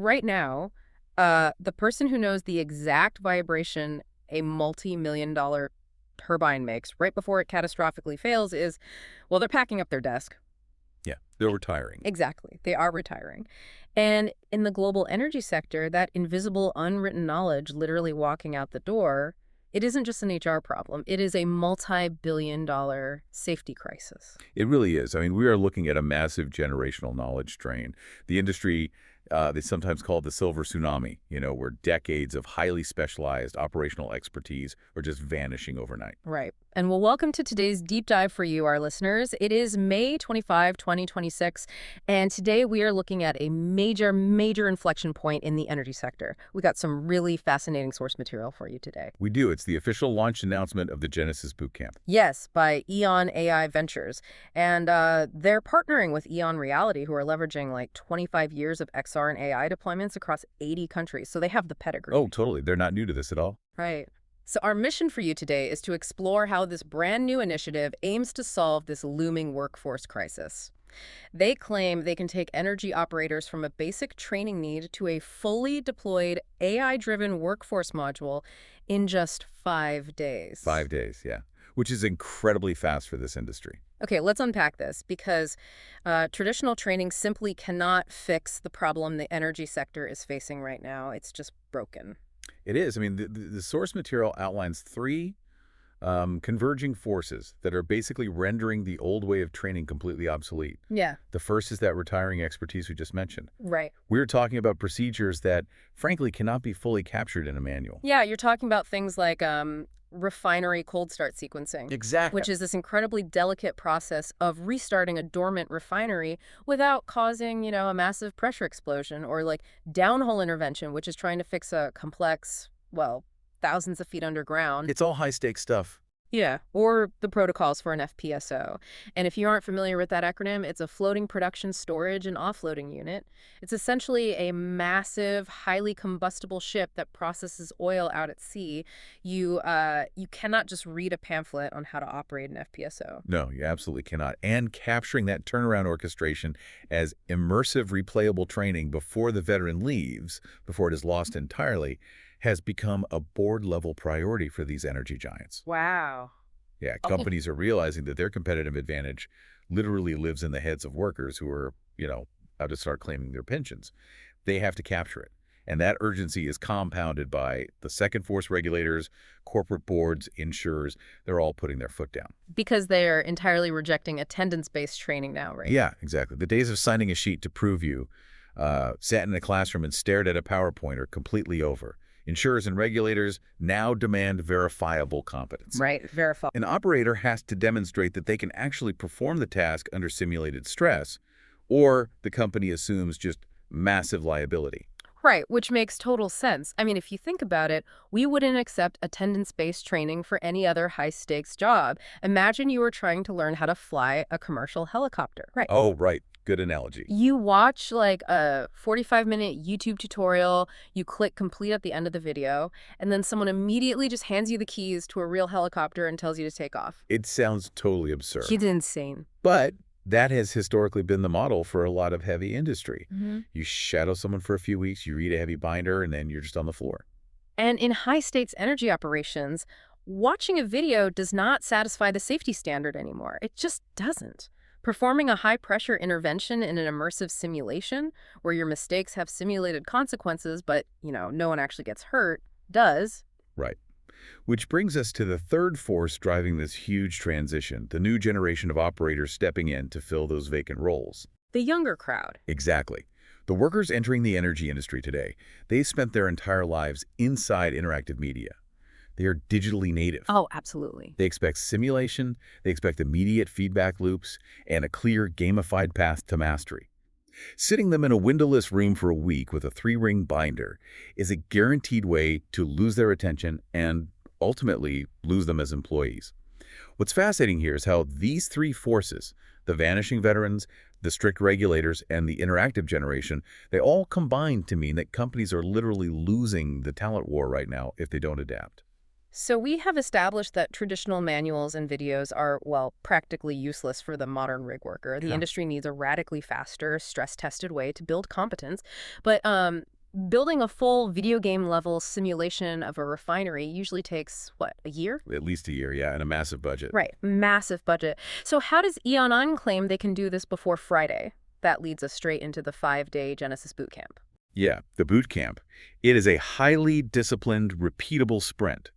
right now, the person who knows the exact vibration a multi-million-dollar turbine makes right before it catastrophically fails is, well, they're packing up their desk. Yeah, they're retiring. Exactly. They are retiring. And in the global energy sector, that invisible, unwritten knowledge literally walking out the door, it isn't just an HR problem. It is a multi-billion-dollar safety crisis. It really is. I mean, we are looking at a massive generational knowledge drain. The industry, they sometimes call it the silver tsunami, where decades of highly specialized operational expertise are just vanishing overnight. Right. And well, welcome to today's deep dive for you, our listeners. It is May 25, 2026, and today we are looking at a major, major inflection point in the energy sector. We got some really fascinating source material for you today. We do. It's the official launch announcement of the Genesis Bootcamp. Yes, by EON AI Ventures. And they're partnering with EON Reality, who are leveraging like 25 years of XR and AI deployments across 80 countries. So they have the pedigree. Oh, totally. They're not new to this at all. Right. So our mission for you today is to explore how this brand new initiative aims to solve this looming workforce crisis. They claim they can take energy operators from a basic training need to a fully deployed AI-driven workforce module in just 5 days. 5 days, yeah, which is incredibly fast for this industry. Okay, let's unpack this because traditional training simply cannot fix the problem the energy sector is facing right now. It's just broken. It is. I mean, the source material outlines three converging forces that are basically rendering the old way of training completely obsolete. Yeah. The first is that retiring expertise we just mentioned. Right. We're talking about procedures that, frankly, cannot be fully captured in a manual. Yeah, you're talking about things like refinery cold start sequencing. Exactly. Which is this incredibly delicate process of restarting a dormant refinery without causing, a massive pressure explosion, or like downhole intervention, which is trying to fix a complex, well, thousands of feet underground. It's all high-stakes stuff. Yeah, or the protocols for an FPSO. And if you aren't familiar with that acronym, it's a floating production storage and offloading unit. It's essentially a massive, highly combustible ship that processes oil out at sea. You cannot just read a pamphlet on how to operate an FPSO. No, you absolutely cannot. And capturing that turnaround orchestration as immersive, replayable training before the veteran leaves, before it is lost entirely, has become a board-level priority for these energy giants. Wow. Yeah, Okay. companies are realizing that their competitive advantage literally lives in the heads of workers who are, about to start claiming their pensions. They have to capture it. And that urgency is compounded by the second force regulators, corporate boards, insurers. They're all putting their foot down. Because they're entirely rejecting attendance-based training now, right? Yeah, exactly. The days of signing a sheet to prove you sat in a classroom and stared at a PowerPoint are completely over. Insurers and regulators now demand verifiable competence. Right, verify. An operator has to demonstrate that they can actually perform the task under simulated stress, or the company assumes just massive liability. Right, which makes total sense. I mean, if you think about it, we wouldn't accept attendance-based training for any other high-stakes job. Imagine you were trying to learn how to fly a commercial helicopter. Right. Oh, right. Good analogy. You watch like a 45-minute YouTube tutorial, you click complete at the end of the video, and then someone immediately just hands you the keys to a real helicopter and tells you to take off. It sounds totally absurd. It's insane. But that has historically been the model for a lot of heavy industry. Mm-hmm. You shadow someone for a few weeks, you read a heavy binder, and then you're just on the floor. And in high-stakes energy operations, watching a video does not satisfy the safety standard anymore. It just doesn't. Performing a high-pressure intervention in an immersive simulation, where your mistakes have simulated consequences, but, no one actually gets hurt, does. Right. Which brings us to the third force driving this huge transition, the new generation of operators stepping in to fill those vacant roles. The younger crowd. Exactly. The workers entering the energy industry today, they spent their entire lives inside interactive media. They are digitally native. Oh, absolutely. They expect simulation, they expect immediate feedback loops, and a clear gamified path to mastery. Sitting them in a windowless room for a week with a 3-ring binder is a guaranteed way to lose their attention and ultimately lose them as employees. What's fascinating here is how these three forces, the vanishing veterans, the strict regulators, and the interactive generation, they all combine to mean that companies are literally losing the talent war right now if they don't adapt. So we have established that traditional manuals and videos are, well, practically useless for the modern rig worker. The Yeah. industry needs a radically faster, stress-tested way to build competence. But building a full video game level simulation of a refinery usually takes, what, a year? At least a year, yeah, and a massive budget. Right, massive budget. So how does EON AI claim they can do this before Friday? That leads us straight into the 5-day Genesis Bootcamp. Yeah, the boot camp. It is a highly disciplined, repeatable sprint.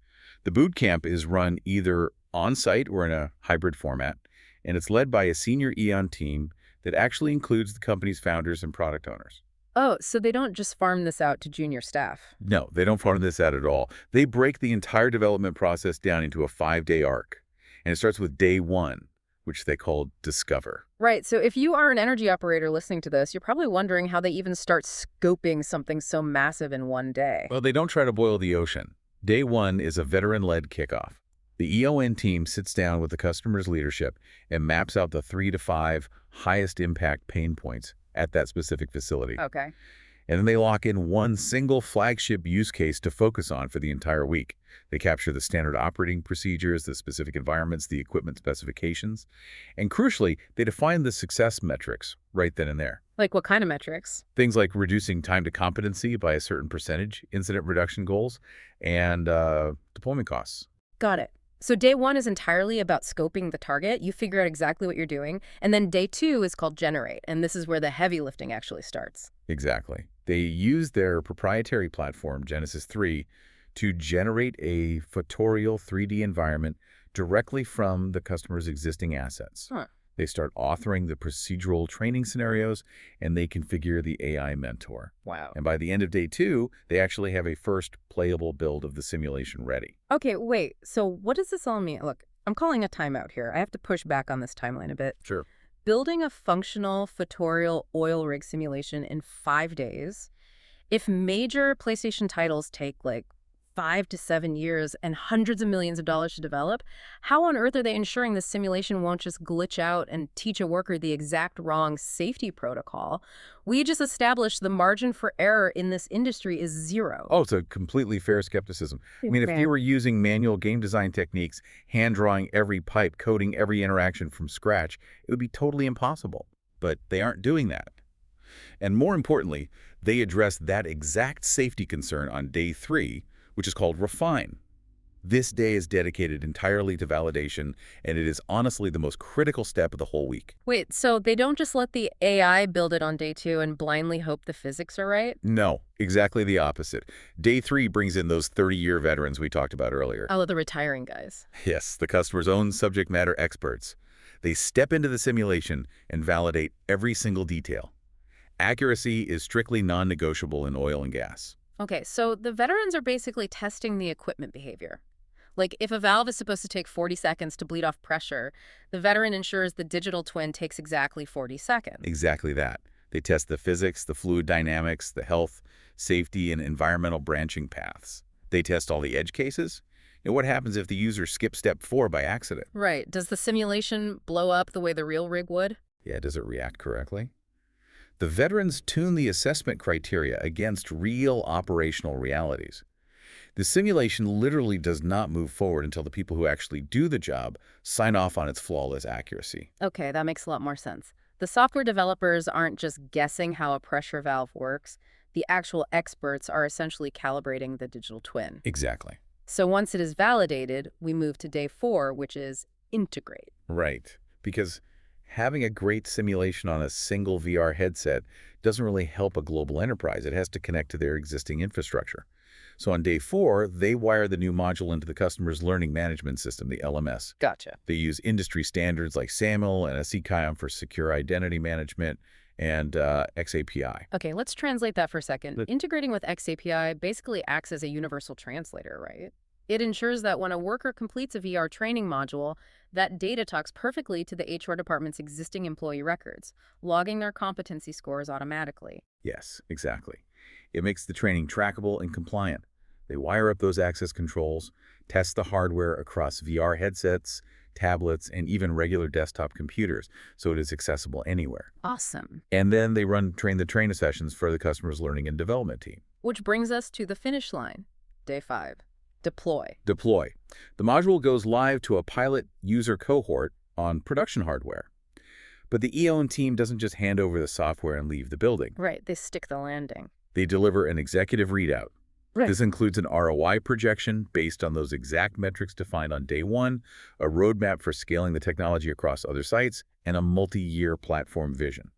The boot camp is run either on-site or in a hybrid format, and it's led by a senior Eon team that actually includes the company's founders and product owners. Oh, so they don't just farm this out to junior staff. No, they don't farm this out at all. They break the entire development process down into a 5-day arc, and it starts with day one, which they call discover. Right, so if you are an energy operator listening to this, you're probably wondering how they even start scoping something so massive in one day. Well, they don't try to boil the ocean. Day one is a veteran-led kickoff. The EON team sits down with the customer's leadership and maps out the 3 to 5 highest impact pain points at that specific facility. Okay. And then they lock in one single flagship use case to focus on for the entire week. They capture the standard operating procedures, the specific environments, the equipment specifications, and crucially, they define the success metrics right then and there. Like what kind of metrics? Things like reducing time to competency by a certain percentage, incident reduction goals, and deployment costs. Got it. So day one is entirely about scoping the target. You figure out exactly what you're doing. And then day two is called generate. And this is where the heavy lifting actually starts. Exactly. They use their proprietary platform, Genesis 3, to generate a photorial 3D environment directly from the customer's existing assets. Huh. They start authoring the procedural training scenarios, and they configure the AI mentor. Wow. And by the end of day two, they actually have a first playable build of the simulation ready. Okay, wait. So what does this all mean? Look, I'm calling a timeout here. I have to push back on this timeline a bit. Sure. Building a functional photorial oil rig simulation in 5 days. If major PlayStation titles take like 5 to 7 years and hundreds of millions of dollars to develop, how on earth are they ensuring the simulation won't just glitch out and teach a worker the exact wrong safety protocol? We just established the margin for error in this industry is zero. Oh, it's a completely fair skepticism. I mean, if you were using manual game design techniques, hand-drawing every pipe, coding every interaction from scratch, it would be totally impossible. But they aren't doing that. And more importantly, they address that exact safety concern on day 3, which is called refine. This day is dedicated entirely to validation, and it is honestly the most critical step of the whole week. Wait, so they don't just let the AI build it on day 2 and blindly hope the physics are right? No, exactly the opposite. Day 3 brings in those 30-year veterans we talked about earlier. Oh, the retiring guys. Yes, the customer's own subject matter experts. They step into the simulation and validate every single detail. Accuracy is strictly non-negotiable in oil and gas. Okay, so the veterans are basically testing the equipment behavior. Like, if a valve is supposed to take 40 seconds to bleed off pressure, the veteran ensures the digital twin takes exactly 40 seconds. Exactly that. They test the physics, the fluid dynamics, the health, safety, and environmental branching paths. They test all the edge cases. And what happens if the user skips step 4 by accident? Right. Does the simulation blow up the way the real rig would? Yeah, does it react correctly? The veterans tune the assessment criteria against real operational realities. The simulation literally does not move forward until the people who actually do the job sign off on its flawless accuracy. Okay, that makes a lot more sense. The software developers aren't just guessing how a pressure valve works. The actual experts are essentially calibrating the digital twin. Exactly. So once it is validated, we move to day 4, which is integrate. Right. Because having a great simulation on a single VR headset doesn't really help a global enterprise. It has to connect to their existing infrastructure. So on day 4, they wire the new module into the customer's learning management system, the LMS. Gotcha. They use industry standards like SAML and CKIOM for secure identity management and XAPI. Okay, let's translate that for a second. Integrating with XAPI basically acts as a universal translator, right? It ensures that when a worker completes a VR training module, that data talks perfectly to the HR department's existing employee records, logging their competency scores automatically. Yes, exactly. It makes the training trackable and compliant. They wire up those access controls, test the hardware across VR headsets, tablets, and even regular desktop computers, so it is accessible anywhere. Awesome. And then they run train-the-trainer sessions for the customer's learning and development team. Which brings us to the finish line, day 5. Deploy. Deploy. The module goes live to a pilot user cohort on production hardware. But the EON team doesn't just hand over the software and leave the building. Right, they stick the landing. They deliver an executive readout. Right. This includes an ROI projection based on those exact metrics defined on day one, a roadmap for scaling the technology across other sites, and a multi-year platform vision.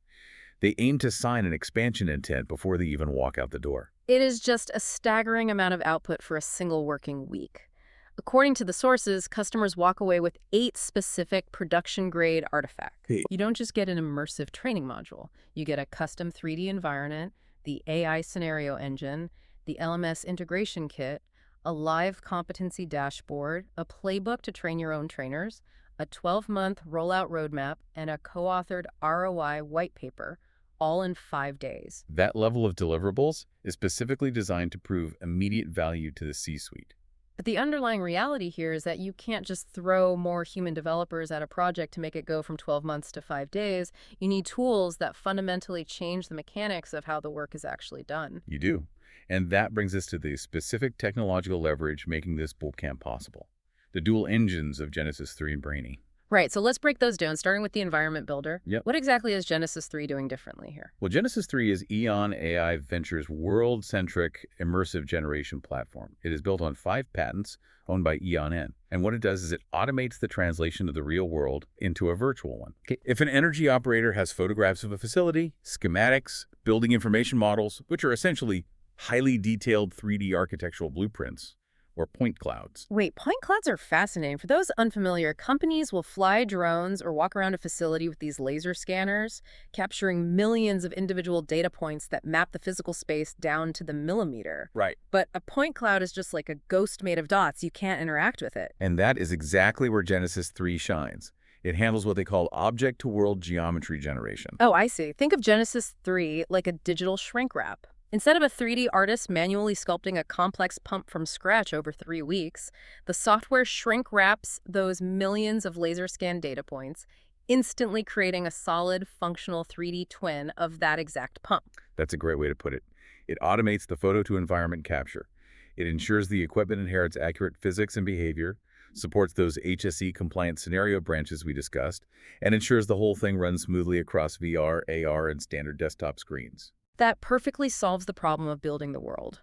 They aim to sign an expansion intent before they even walk out the door. It is just a staggering amount of output for a single working week. According to the sources, customers walk away with 8 specific production-grade artifacts. Hey. You don't just get an immersive training module. You get a custom 3D environment, the AI scenario engine, the LMS integration kit, a live competency dashboard, a playbook to train your own trainers, a 12-month rollout roadmap, and a co-authored ROI white paper, all in 5 days. That level of deliverables is specifically designed to prove immediate value to the C-suite. But the underlying reality here is that you can't just throw more human developers at a project to make it go from 12 months to 5 days. You need tools that fundamentally change the mechanics of how the work is actually done. You do. And that brings us to the specific technological leverage making this bootcamp possible. The dual engines of Genesis 3 and Brainy. Right, so let's break those down, starting with the environment builder. Yep. What exactly is Genesis 3 doing differently here? Well, Genesis 3 is EON AI Ventures' world-centric immersive generation platform. It is built on 5 patents owned by EON N. And what it does is it automates the translation of the real world into a virtual one. Okay. If an energy operator has photographs of a facility, schematics, building information models, which are essentially highly detailed 3D architectural blueprints, or point clouds. Wait, point clouds are fascinating. For those unfamiliar, companies will fly drones or walk around a facility with these laser scanners, capturing millions of individual data points that map the physical space down to the millimeter. Right. But a point cloud is just like a ghost made of dots. You can't interact with it. And that is exactly where Genesis 3 shines. It handles what they call object-to-world geometry generation. Oh, I see. Think of Genesis 3 like a digital shrink wrap. Instead of a 3D artist manually sculpting a complex pump from scratch over 3 weeks, the software shrink wraps those millions of laser scan data points, instantly creating a solid, functional 3D twin of that exact pump. That's a great way to put it. It automates the photo-to-environment capture. It ensures the equipment inherits accurate physics and behavior, supports those HSE-compliant scenario branches we discussed, and ensures the whole thing runs smoothly across VR, AR, and standard desktop screens. That perfectly solves the problem of building the world.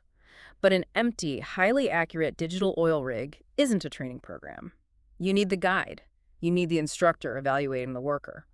But an empty, highly accurate digital oil rig isn't a training program. You need the guide. You need the instructor evaluating the worker.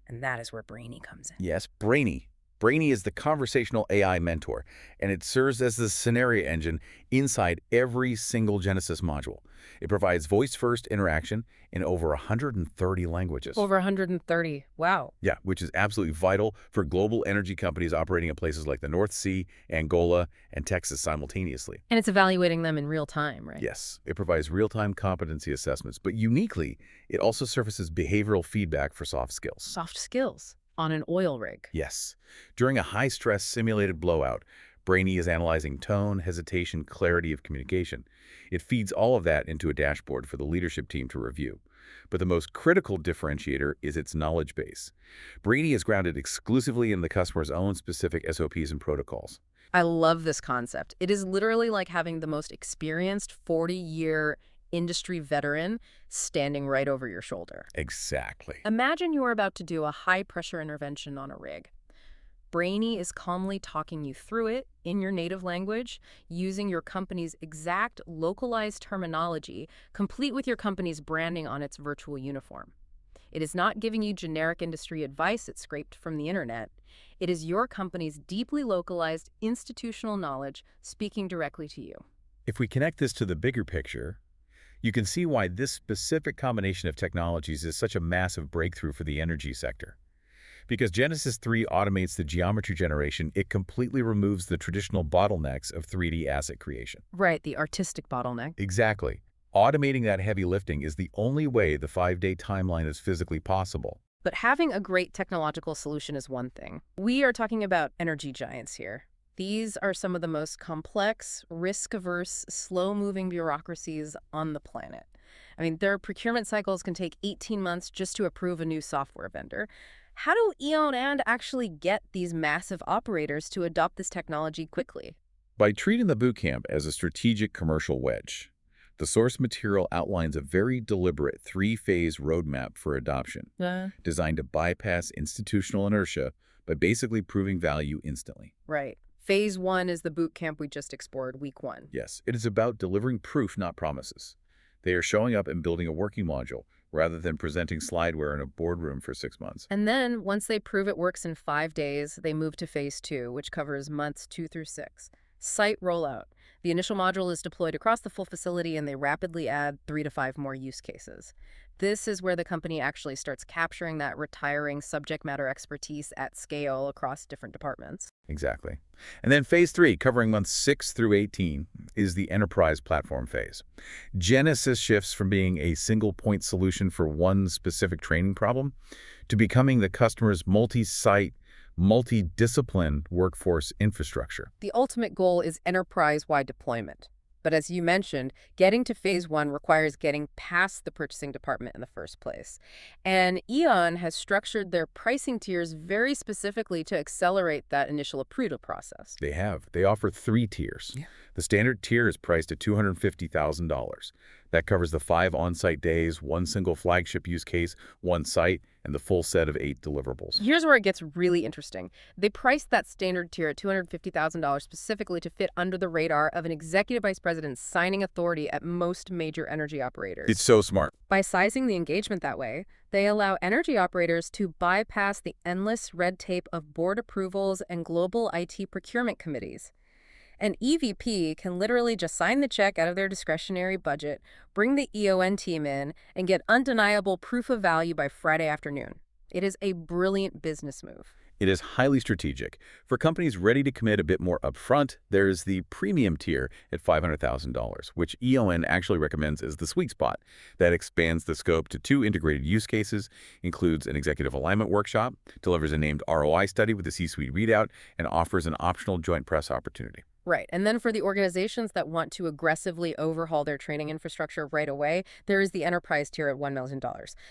And that is where Brainy comes in. Yes, Brainy. Brainy is the conversational AI mentor, and it serves as the scenario engine inside every single Genesis module. It provides voice-first interaction in over 130 languages. Over 130. Wow. Yeah, which is absolutely vital for global energy companies operating in places like the North Sea, Angola, and Texas simultaneously. And it's evaluating them in real time, right? Yes, it provides real-time competency assessments, but uniquely, it also surfaces behavioral feedback for soft skills. Soft skills on an oil rig. Yes. During a high-stress simulated blowout, Brainy is analyzing tone, hesitation, clarity of communication. It feeds all of that into a dashboard for the leadership team to review. But the most critical differentiator is its knowledge base. Brainy is grounded exclusively in the customer's own specific SOPs and protocols. I love this concept. It is literally like having the most experienced 40-year industry veteran standing right over your shoulder. Exactly. Imagine you are about to do a high-pressure intervention on a rig. Brainy is calmly talking you through it in your native language, using your company's exact localized terminology, complete with your company's branding on its virtual uniform. It is not giving you generic industry advice it scraped from the internet. It is your company's deeply localized institutional knowledge speaking directly to you. If we connect this to the bigger picture, you can see why this specific combination of technologies is such a massive breakthrough for the energy sector. Because Genesis 3 automates the geometry generation, it completely removes the traditional bottlenecks of 3D asset creation. Right, the artistic bottleneck. Exactly. Automating that heavy lifting is the only way the 5-day timeline is physically possible. But having a great technological solution is one thing. We are talking about energy giants here. These are some of the most complex, risk-averse, slow-moving bureaucracies on the planet. I mean, their procurement cycles can take 18 months just to approve a new software vendor. How do EON and actually get these massive operators to adopt this technology quickly? By treating the bootcamp as a strategic commercial wedge, The source material outlines a very deliberate three-phase roadmap for adoption, designed to bypass institutional inertia by basically proving value instantly. Right. Phase 1 is the boot camp we just explored, week 1. Yes, it is about delivering proof, not promises. They are showing up and building a working module rather than presenting slideware in a boardroom for 6 months. And then, once they prove it works in 5 days, they move to phase 2, which covers months 2 through 6. Site rollout. The initial module is deployed across the full facility, and they rapidly add 3 to 5 more use cases. This is where the company actually starts capturing that retiring subject matter expertise at scale across different departments. Exactly. And then phase 3, covering months 6 through 18, is the enterprise platform phase. Genesis shifts from being a single point solution for one specific training problem to becoming the customer's multi-site, multi-discipline workforce infrastructure. The ultimate goal is enterprise-wide deployment. But as you mentioned, getting to phase 1 requires getting past the purchasing department in the first place. And EON has structured their pricing tiers very specifically to accelerate that initial approval process. They have. They offer 3 tiers. Yeah. The standard tier is priced at $250,000. That covers the 5 on-site days, one single flagship use case, one site, and the full set of 8 deliverables. Here's where it gets really interesting. They priced that standard tier at $250,000 specifically to fit under the radar of an executive vice president's signing authority at most major energy operators. It's so smart. By sizing the engagement that way, they allow energy operators to bypass the endless red tape of board approvals and global IT procurement committees. An EVP can literally just sign the check out of their discretionary budget, bring the EON team in, and get undeniable proof of value by Friday afternoon. It is a brilliant business move. It is highly strategic. For companies ready to commit a bit more upfront, there's the premium tier at $500,000, which EON actually recommends as the sweet spot. That expands the scope to 2 integrated use cases, includes an executive alignment workshop, delivers a named ROI study with a C-suite readout, and offers an optional joint press opportunity. Right. And then for the organizations that want to aggressively overhaul their training infrastructure right away, there is the enterprise tier at $1 million.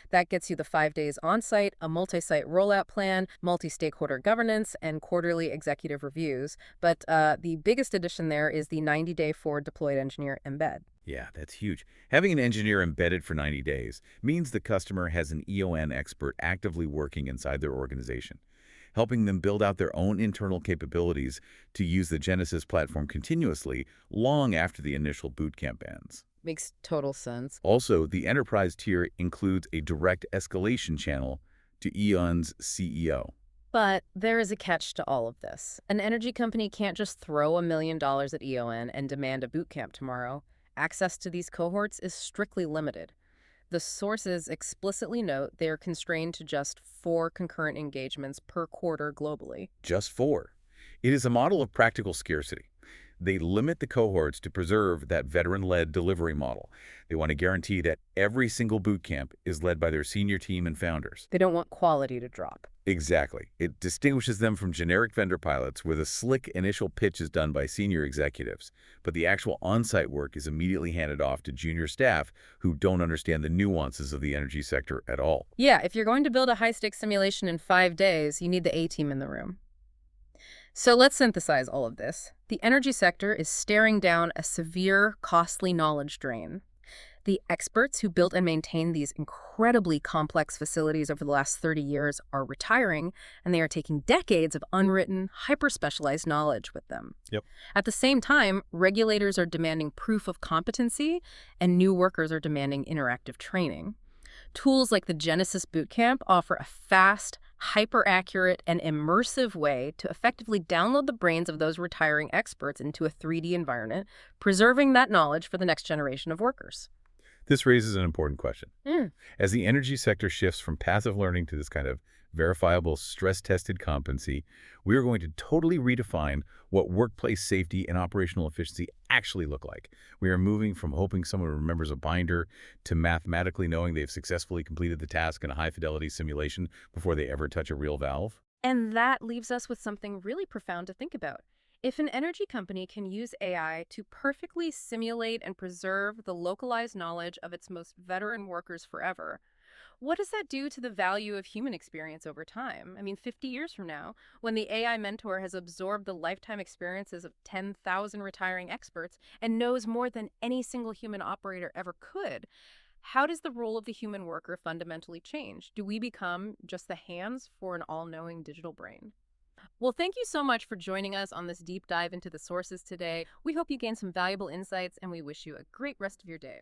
That gets you the 5 days on-site, a multi-site rollout plan, multi-stakeholder governance, and quarterly executive reviews. But the biggest addition there is the 90-day forward deployed engineer embed. Yeah, that's huge. Having an engineer embedded for 90 days means the customer has an EON expert actively working inside their organization, helping them build out their own internal capabilities to use the Genesis platform continuously long after the initial bootcamp ends. Makes total sense. Also, the enterprise tier includes a direct escalation channel to EON's CEO. But there is a catch to all of this. An energy company can't just throw $1 million at EON and demand a bootcamp tomorrow. Access to these cohorts is strictly limited. The sources explicitly note they are constrained to just 4 concurrent engagements per quarter globally. Just 4. It is a model of practical scarcity. They limit the cohorts to preserve that veteran-led delivery model. They want to guarantee that every single bootcamp is led by their senior team and founders. They don't want quality to drop. Exactly. It distinguishes them from generic vendor pilots where the slick initial pitch is done by senior executives, but the actual on-site work is immediately handed off to junior staff who don't understand the nuances of the energy sector at all. Yeah, if you're going to build a high-stakes simulation in 5 days, you need the A-team in the room. So let's synthesize all of this. The energy sector is staring down a severe, costly knowledge drain. The experts who built and maintained these incredibly complex facilities over the last 30 years are retiring, and they are taking decades of unwritten, hyper-specialized knowledge with them. Yep. At the same time, regulators are demanding proof of competency, and new workers are demanding interactive training. Tools like the Genesis Bootcamp offer a fast, hyper-accurate, and immersive way to effectively download the brains of those retiring experts into a 3D environment, preserving that knowledge for the next generation of workers. This raises an important question. As the energy sector shifts from passive learning to this kind of verifiable, stress-tested competency, we are going to totally redefine what workplace safety and operational efficiency actually look like. We are moving from hoping someone remembers a binder to mathematically knowing they've successfully completed the task in a high-fidelity simulation before they ever touch a real valve. And that leaves us with something really profound to think about. If an energy company can use AI to perfectly simulate and preserve the localized knowledge of its most veteran workers forever, What does that do to the value of human experience over time? I mean, 50 years from now, when the AI mentor has absorbed the lifetime experiences of 10,000 retiring experts and knows more than any single human operator ever could, how does the role of the human worker fundamentally change? Do we become just the hands for an all-knowing digital brain? Well, thank you so much for joining us on this deep dive into the sources today. We hope you gained some valuable insights, and we wish you a great rest of your day.